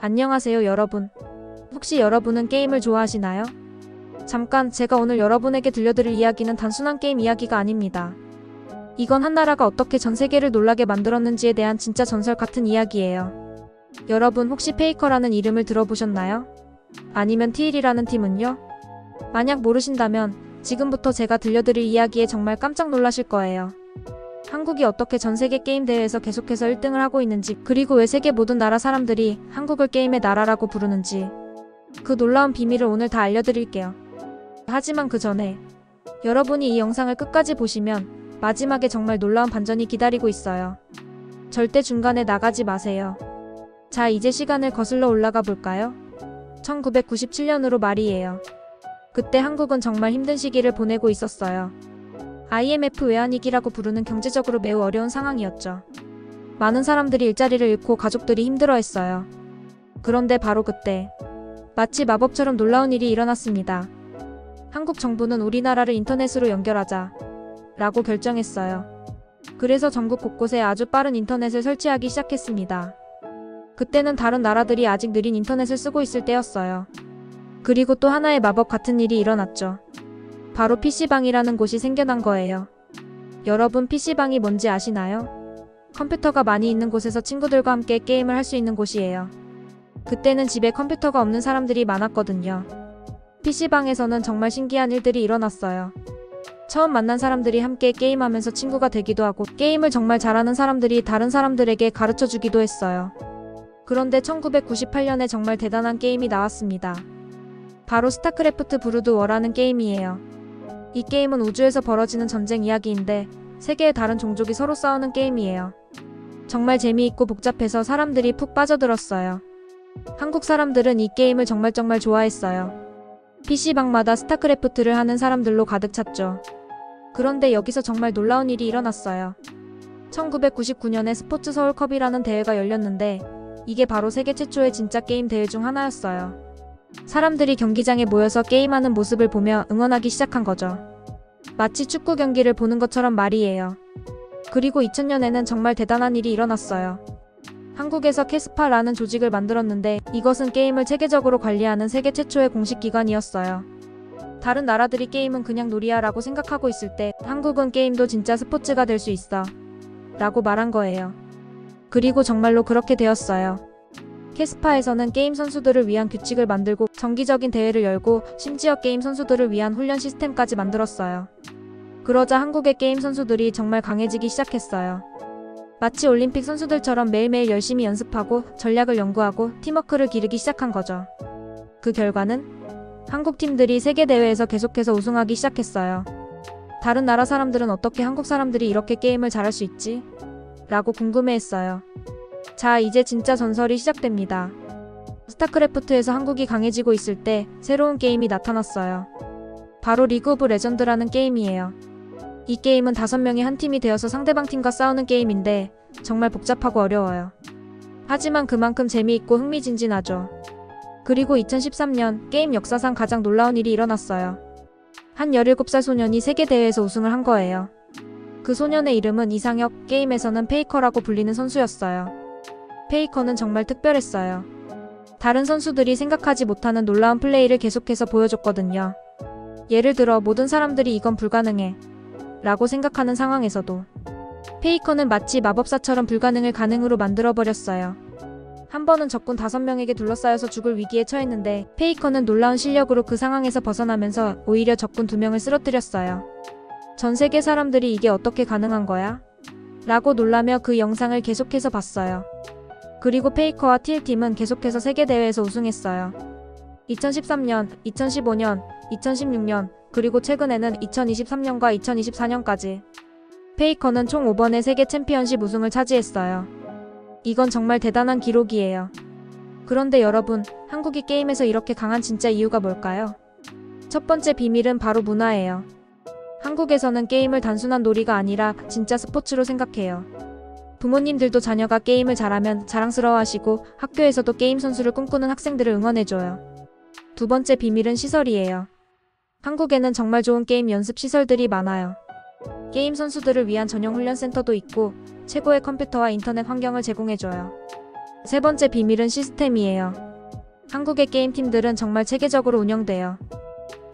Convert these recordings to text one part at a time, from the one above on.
안녕하세요 여러분. 혹시 여러분은 게임을 좋아하시나요? 잠깐 제가 오늘 여러분에게 들려드릴 이야기는 단순한 게임 이야기가 아닙니다. 이건 한 나라가 어떻게 전 세계를 놀라게 만들었는지에 대한 진짜 전설 같은 이야기예요. 여러분 혹시 페이커라는 이름을 들어보셨나요? 아니면 티일이라는 팀은요? 만약 모르신다면 지금부터 제가 들려드릴 이야기에 정말 깜짝 놀라실 거예요. 한국이 어떻게 전 세계 게임 대회에서 계속해서 1등을 하고 있는지, 그리고 왜 세계 모든 나라 사람들이 한국을 게임의 나라라고 부르는지, 그 놀라운 비밀을 오늘 다 알려드릴게요. 하지만 그 전에 여러분이 이 영상을 끝까지 보시면 마지막에 정말 놀라운 반전이 기다리고 있어요. 절대 중간에 나가지 마세요. 자, 이제 시간을 거슬러 올라가 볼까요? 1997년으로 말이에요. 그때 한국은 정말 힘든 시기를 보내고 있었어요. IMF 외환위기라고 부르는 경제적으로 매우 어려운 상황이었죠. 많은 사람들이 일자리를 잃고 가족들이 힘들어했어요. 그런데 바로 그때 마치 마법처럼 놀라운 일이 일어났습니다. 한국 정부는 우리나라를 인터넷으로 연결하자 라고 결정했어요. 그래서 전국 곳곳에 아주 빠른 인터넷을 설치하기 시작했습니다. 그때는 다른 나라들이 아직 느린 인터넷을 쓰고 있을 때였어요. 그리고 또 하나의 마법 같은 일이 일어났죠. 바로 PC방이라는 곳이 생겨난 거예요. 여러분 PC방이 뭔지 아시나요? 컴퓨터가 많이 있는 곳에서 친구들과 함께 게임을 할 수 있는 곳이에요. 그때는 집에 컴퓨터가 없는 사람들이 많았거든요. PC방에서는 정말 신기한 일들이 일어났어요. 처음 만난 사람들이 함께 게임하면서 친구가 되기도 하고, 게임을 정말 잘하는 사람들이 다른 사람들에게 가르쳐주기도 했어요. 그런데 1998년에 정말 대단한 게임이 나왔습니다. 바로 스타크래프트 브루드 워라는 게임이에요. 이 게임은 우주에서 벌어지는 전쟁 이야기인데 세계의 다른 종족이 서로 싸우는 게임이에요. 정말 재미있고 복잡해서 사람들이 푹 빠져들었어요. 한국 사람들은 이 게임을 정말 좋아했어요. PC방마다 스타크래프트를 하는 사람들로 가득 찼죠. 그런데 여기서 정말 놀라운 일이 일어났어요. 1999년에 스포츠 서울컵이라는 대회가 열렸는데 이게 바로 세계 최초의 진짜 게임 대회 중 하나였어요. 사람들이 경기장에 모여서 게임하는 모습을 보며 응원하기 시작한 거죠. 마치 축구 경기를 보는 것처럼 말이에요. 그리고 2000년에는 정말 대단한 일이 일어났어요. 한국에서 캐스파라는 조직을 만들었는데 이것은 게임을 체계적으로 관리하는 세계 최초의 공식 기관이었어요. 다른 나라들이 게임은 그냥 놀이야 라고 생각하고 있을 때 한국은 게임도 진짜 스포츠가 될 수 있어 라고 말한 거예요. 그리고 정말로 그렇게 되었어요. 캐스파에서는 게임 선수들을 위한 규칙을 만들고 정기적인 대회를 열고 심지어 게임 선수들을 위한 훈련 시스템까지 만들었어요. 그러자 한국의 게임 선수들이 정말 강해지기 시작했어요. 마치 올림픽 선수들처럼 매일매일 열심히 연습하고 전략을 연구하고 팀워크를 기르기 시작한 거죠. 그 결과는 한국 팀들이 세계대회에서 계속해서 우승하기 시작했어요. 다른 나라 사람들은 어떻게 한국 사람들이 이렇게 게임을 잘할 수 있지? 라고 궁금해했어요. 자, 이제 진짜 전설이 시작됩니다. 스타크래프트에서 한국이 강해지고 있을 때 새로운 게임이 나타났어요. 바로 리그 오브 레전드라는 게임이에요. 이 게임은 5명이 한 팀이 되어서 상대방 팀과 싸우는 게임인데 정말 복잡하고 어려워요. 하지만 그만큼 재미있고 흥미진진하죠. 그리고 2013년 게임 역사상 가장 놀라운 일이 일어났어요. 한 17살 소년이 세계대회에서 우승을 한 거예요. 그 소년의 이름은 이상혁, 게임에서는 페이커라고 불리는 선수였어요. 페이커는 정말 특별했어요. 다른 선수들이 생각하지 못하는 놀라운 플레이를 계속해서 보여줬거든요. 예를 들어 모든 사람들이 이건 불가능해 라고 생각하는 상황에서도 페이커는 마치 마법사처럼 불가능을 가능으로 만들어버렸어요. 한 번은 적군 5명에게 둘러싸여서 죽을 위기에 처했는데 페이커는 놀라운 실력으로 그 상황에서 벗어나면서 오히려 적군 2명을 쓰러뜨렸어요. 전 세계 사람들이 이게 어떻게 가능한 거야? 라고 놀라며 그 영상을 계속해서 봤어요. 그리고 페이커와 티일팀은 계속해서 세계대회에서 우승했어요. 2013년, 2015년, 2016년, 그리고 최근에는 2023년과 2024년까지 페이커는 총 5번의 세계 챔피언십 우승을 차지했어요. 이건 정말 대단한 기록이에요. 그런데 여러분, 한국이 게임에서 이렇게 강한 진짜 이유가 뭘까요? 첫 번째 비밀은 바로 문화예요. 한국에서는 게임을 단순한 놀이가 아니라 진짜 스포츠로 생각해요. 부모님들도 자녀가 게임을 잘하면 자랑스러워하시고 학교에서도 게임 선수를 꿈꾸는 학생들을 응원해줘요. 두 번째 비밀은 시설이에요. 한국에는 정말 좋은 게임 연습 시설들이 많아요. 게임 선수들을 위한 전용 훈련센터도 있고 최고의 컴퓨터와 인터넷 환경을 제공해줘요. 세 번째 비밀은 시스템이에요. 한국의 게임팀들은 정말 체계적으로 운영돼요.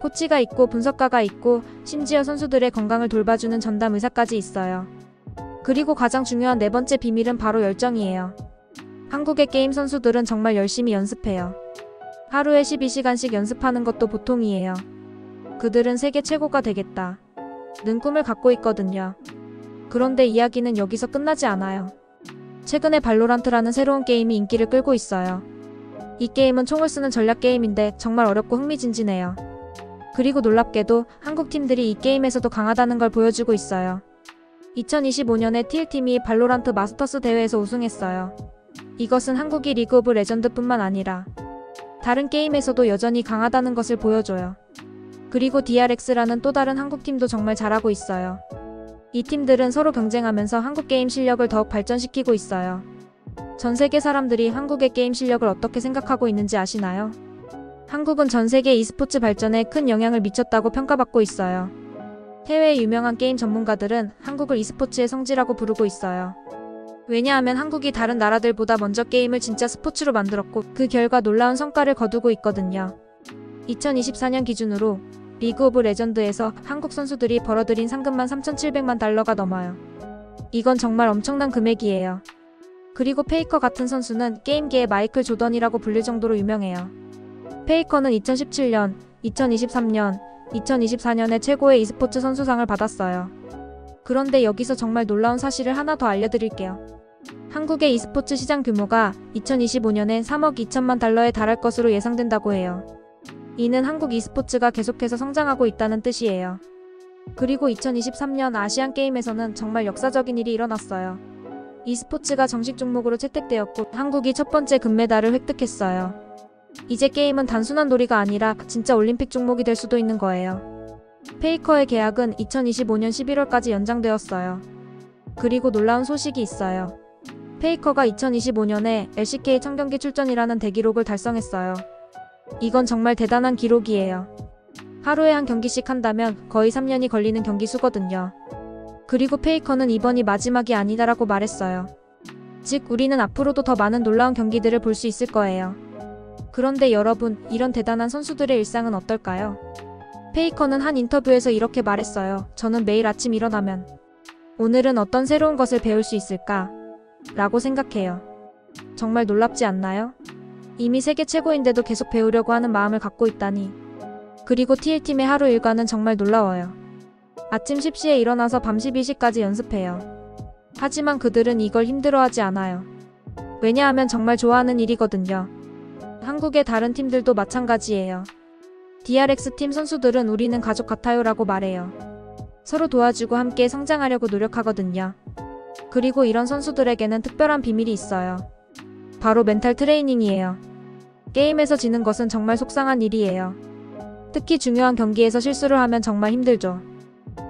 코치가 있고 분석가가 있고 심지어 선수들의 건강을 돌봐주는 전담 의사까지 있어요. 그리고 가장 중요한 네 번째 비밀은 바로 열정이에요. 한국의 게임 선수들은 정말 열심히 연습해요. 하루에 12시간씩 연습하는 것도 보통이에요. 그들은 세계 최고가 되겠다 는 꿈을 갖고 있거든요. 그런데 이야기는 여기서 끝나지 않아요. 최근에 발로란트라는 새로운 게임이 인기를 끌고 있어요. 이 게임은 총을 쓰는 전략 게임인데 정말 어렵고 흥미진진해요. 그리고 놀랍게도 한국 팀들이 이 게임에서도 강하다는 걸 보여주고 있어요. 2025년에 TL팀이 발로란트 마스터스 대회에서 우승했어요. 이것은 한국이 리그 오브 레전드뿐만 아니라 다른 게임에서도 여전히 강하다는 것을 보여줘요. 그리고 DRX라는 또 다른 한국 팀도 정말 잘하고 있어요. 이 팀들은 서로 경쟁하면서 한국 게임 실력을 더욱 발전시키고 있어요. 전 세계 사람들이 한국의 게임 실력을 어떻게 생각하고 있는지 아시나요? 한국은 전 세계 e스포츠 발전에 큰 영향을 미쳤다고 평가받고 있어요. 해외의 유명한 게임 전문가들은 한국을 e스포츠의 성지라고 부르고 있어요. 왜냐하면 한국이 다른 나라들보다 먼저 게임을 진짜 스포츠로 만들었고 그 결과 놀라운 성과를 거두고 있거든요. 2024년 기준으로 리그 오브 레전드에서 한국 선수들이 벌어들인 상금만 3,700만 달러가 넘어요. 이건 정말 엄청난 금액이에요. 그리고 페이커 같은 선수는 게임계의 마이클 조던이라고 불릴 정도로 유명해요. 페이커는 2017년, 2023년, 2024년에 최고의 e스포츠 선수상을 받았어요. 그런데 여기서 정말 놀라운 사실을 하나 더 알려드릴게요. 한국의 e스포츠 시장 규모가 2025년엔 3억 2천만 달러에 달할 것으로 예상된다고 해요. 이는 한국 e스포츠가 계속해서 성장하고 있다는 뜻이에요. 그리고 2023년 아시안게임에서는 정말 역사적인 일이 일어났어요. e스포츠가 정식 종목으로 채택되었고 한국이 첫 번째 금메달을 획득했어요. 이제 게임은 단순한 놀이가 아니라 진짜 올림픽 종목이 될 수도 있는 거예요. 페이커의 계약은 2025년 11월까지 연장되었어요. 그리고 놀라운 소식이 있어요. 페이커가 2025년에 LCK 청경기 출전이라는 대기록을 달성했어요. 이건 정말 대단한 기록이에요. 하루에 한 경기씩 한다면 거의 3년이 걸리는 경기 수거든요. 그리고 페이커는 이번이 마지막이 아니다라고 말했어요. 즉 우리는 앞으로도 더 많은 놀라운 경기들을 볼 수 있을 거예요. 그런데 여러분, 이런 대단한 선수들의 일상은 어떨까요? 페이커는 한 인터뷰에서 이렇게 말했어요. 저는 매일 아침 일어나면 오늘은 어떤 새로운 것을 배울 수 있을까? 라고 생각해요. 정말 놀랍지 않나요? 이미 세계 최고인데도 계속 배우려고 하는 마음을 갖고 있다니. 그리고 TL팀의 하루 일과는 정말 놀라워요. 아침 10시에 일어나서 밤 12시까지 연습해요. 하지만 그들은 이걸 힘들어하지 않아요. 왜냐하면 정말 좋아하는 일이거든요. 한국의 다른 팀들도 마찬가지예요. DRX팀 선수들은 우리는 가족 같아요 라고 말해요. 서로 도와주고 함께 성장하려고 노력하거든요. 그리고 이런 선수들에게는 특별한 비밀이 있어요. 바로 멘탈 트레이닝이에요. 게임에서 지는 것은 정말 속상한 일이에요. 특히 중요한 경기에서 실수를 하면 정말 힘들죠.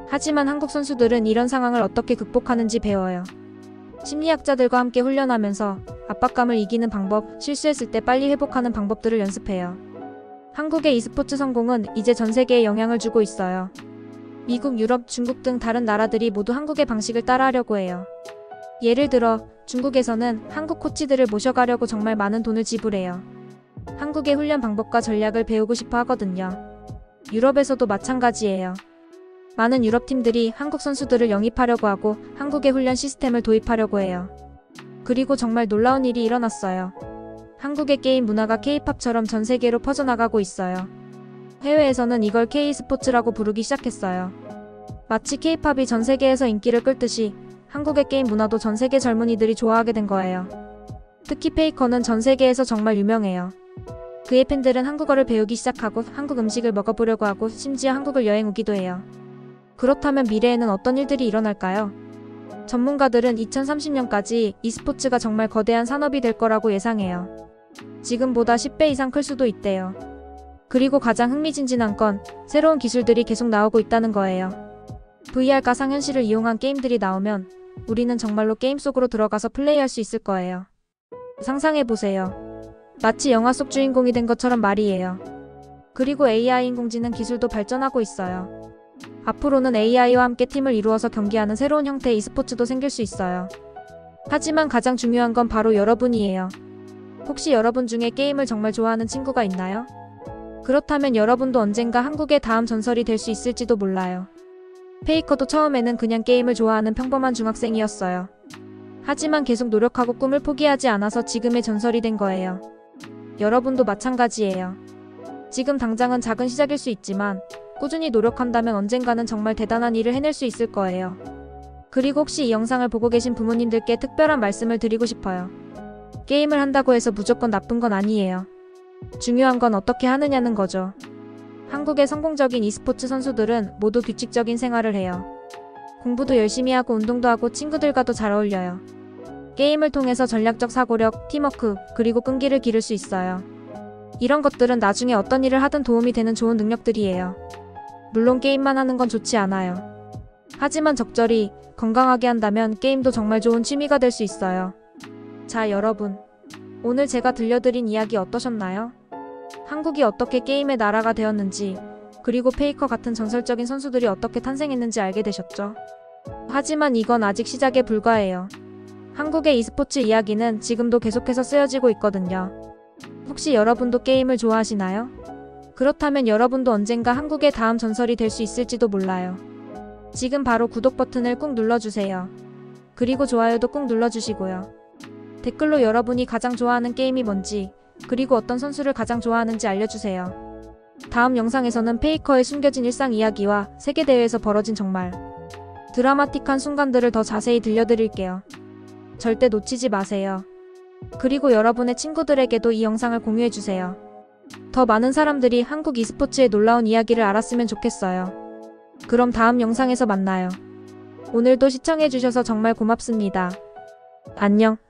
하지만 한국 선수들은 이런 상황을 어떻게 극복하는지 배워요. 심리학자들과 함께 훈련하면서 압박감을 이기는 방법, 실수했을 때 빨리 회복하는 방법들을 연습해요. 한국의 e스포츠 성공은 이제 전 세계에 영향을 주고 있어요. 미국, 유럽, 중국 등 다른 나라들이 모두 한국의 방식을 따라하려고 해요. 예를 들어 중국에서는 한국 코치들을 모셔가려고 정말 많은 돈을 지불해요. 한국의 훈련 방법과 전략을 배우고 싶어 하거든요. 유럽에서도 마찬가지예요. 많은 유럽팀들이 한국 선수들을 영입하려고 하고 한국의 훈련 시스템을 도입하려고 해요. 그리고 정말 놀라운 일이 일어났어요. 한국의 게임 문화가 K-팝처럼 전 세계로 퍼져나가고 있어요. 해외에서는 이걸 K-스포츠라고 부르기 시작했어요. 마치 K-팝이 전 세계에서 인기를 끌듯이 한국의 게임 문화도 전 세계 젊은이들이 좋아하게 된 거예요. 특히 페이커는 전 세계에서 정말 유명해요. 그의 팬들은 한국어를 배우기 시작하고 한국 음식을 먹어보려고 하고 심지어 한국을 여행 오기도 해요. 그렇다면 미래에는 어떤 일들이 일어날까요? 전문가들은 2030년까지 e스포츠가 정말 거대한 산업이 될 거라고 예상해요. 지금보다 10배 이상 클 수도 있대요. 그리고 가장 흥미진진한 건 새로운 기술들이 계속 나오고 있다는 거예요. VR 가상현실을 이용한 게임들이 나오면 우리는 정말로 게임 속으로 들어가서 플레이할 수 있을 거예요. 상상해보세요. 마치 영화 속 주인공이 된 것처럼 말이에요. 그리고 AI 인공지능 기술도 발전하고 있어요. 앞으로는 AI와 함께 팀을 이루어서 경기하는 새로운 형태의 e스포츠도 생길 수 있어요. 하지만 가장 중요한 건 바로 여러분이에요. 혹시 여러분 중에 게임을 정말 좋아하는 친구가 있나요? 그렇다면 여러분도 언젠가 한국의 다음 전설이 될 수 있을지도 몰라요. 페이커도 처음에는 그냥 게임을 좋아하는 평범한 중학생이었어요. 하지만 계속 노력하고 꿈을 포기하지 않아서 지금의 전설이 된 거예요. 여러분도 마찬가지예요. 지금 당장은 작은 시작일 수 있지만 꾸준히 노력한다면 언젠가는 정말 대단한 일을 해낼 수 있을 거예요. 그리고 혹시 이 영상을 보고 계신 부모님들께 특별한 말씀을 드리고 싶어요. 게임을 한다고 해서 무조건 나쁜 건 아니에요. 중요한 건 어떻게 하느냐는 거죠. 한국의 성공적인 e스포츠 선수들은 모두 규칙적인 생활을 해요. 공부도 열심히 하고 운동도 하고 친구들과도 잘 어울려요. 게임을 통해서 전략적 사고력, 팀워크, 그리고 끈기를 기를 수 있어요. 이런 것들은 나중에 어떤 일을 하든 도움이 되는 좋은 능력들이에요. 물론 게임만 하는 건 좋지 않아요. 하지만 적절히 건강하게 한다면 게임도 정말 좋은 취미가 될 수 있어요. 자, 여러분. 오늘 제가 들려드린 이야기 어떠셨나요? 한국이 어떻게 게임의 나라가 되었는지, 그리고 페이커 같은 전설적인 선수들이 어떻게 탄생했는지 알게 되셨죠? 하지만 이건 아직 시작에 불과해요. 한국의 e스포츠 이야기는 지금도 계속해서 쓰여지고 있거든요. 혹시 여러분도 게임을 좋아하시나요? 그렇다면 여러분도 언젠가 한국의 다음 전설이 될 수 있을지도 몰라요. 지금 바로 구독 버튼을 꾹 눌러주세요. 그리고 좋아요도 꾹 눌러주시고요. 댓글로 여러분이 가장 좋아하는 게임이 뭔지, 그리고 어떤 선수를 가장 좋아하는지 알려주세요. 다음 영상에서는 페이커의 숨겨진 일상 이야기와 세계대회에서 벌어진 정말 드라마틱한 순간들을 더 자세히 들려드릴게요. 절대 놓치지 마세요. 그리고 여러분의 친구들에게도 이 영상을 공유해주세요. 더 많은 사람들이 한국 e스포츠의 놀라운 이야기를 알았으면 좋겠어요. 그럼 다음 영상에서 만나요. 오늘도 시청해주셔서 정말 고맙습니다. 안녕.